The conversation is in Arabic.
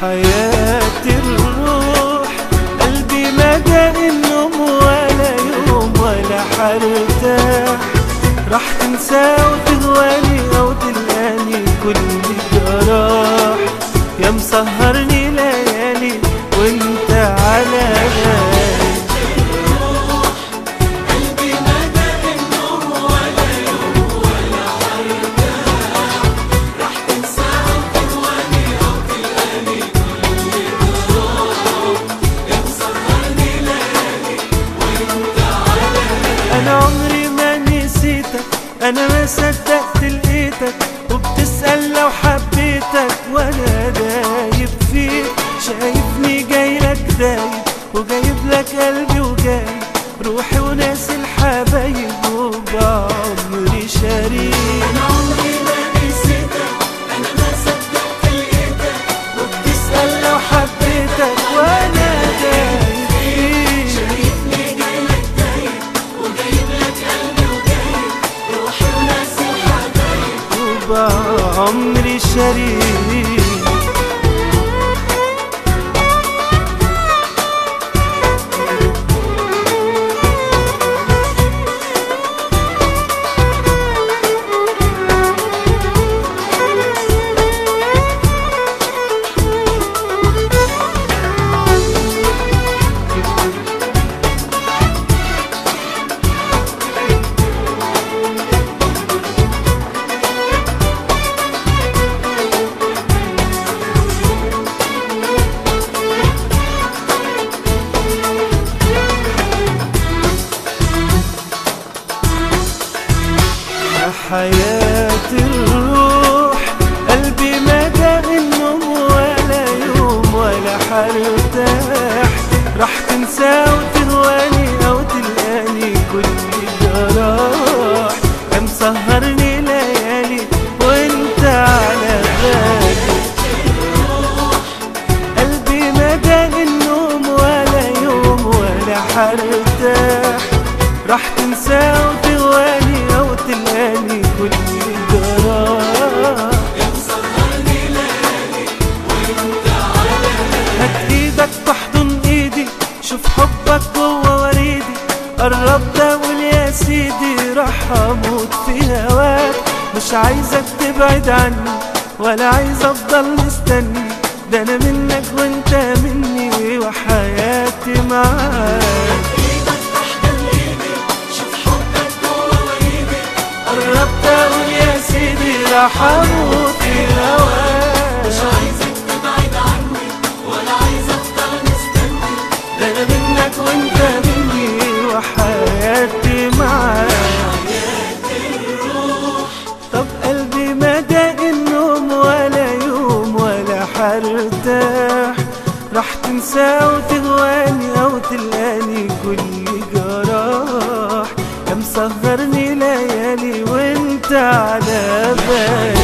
حياة الروح قلبي ما داق النوم ولا يوم ولا حرتاح، راح تنسى وتغواني أو تلقاني كل جراح، يا مسهرني ليالي وانت على بالي. أنا عمري ما نسيتك، أنا ما صدقت لقيتك، وبتسأل لو حبيتك وأنا دايب فيك، شايفني جايلك دايب وجايب لك قلبي وجايب روحي وناسي الحبايب وبعمري شريك. أنا عمري ما نسيتك، أنا ما صدقت لقيتك، وبتسأل لو حبيتك وأنا دايب فيك، شايفني جايلك دايب وجايب لك قلبي وجايب روحي وناسي الحبايب وبعمري شريك. حياة الروح قلبي ما داق النوم ولا يوم ولا حرتاح، راح تنسى وتغواني أو تلقاني كل جراح، يا مسهرني ليالي وانت على بالي. قلبي ما داق النوم ولا يوم ولا حرتاح، راح تنسى وتغواني أو تلقاني كل جراح، يا مسهرني ليالي وانت على بالي. هات ايدك تحضن ايدي، شوف حبك جوه وريدي، قرب ده قول يا سيدي راح اموت في هواك، مش عايزك تبعد عني ولا عايز افضل مستني، ده انا منك وانت مني وحياتي معاك. قربت اقول يا سيدي راح اموت في هواك، مش عايزك تبعد عني ولا عايز افضل مستني، ده انا منك وانت مني وحياتي معاك. طب قلبي ما داق النوم ولا يوم ولا حرتاح، راح تنسى وتغواني او تلقاني كل جراح، يا مسهرني ليالي وانت على بالي.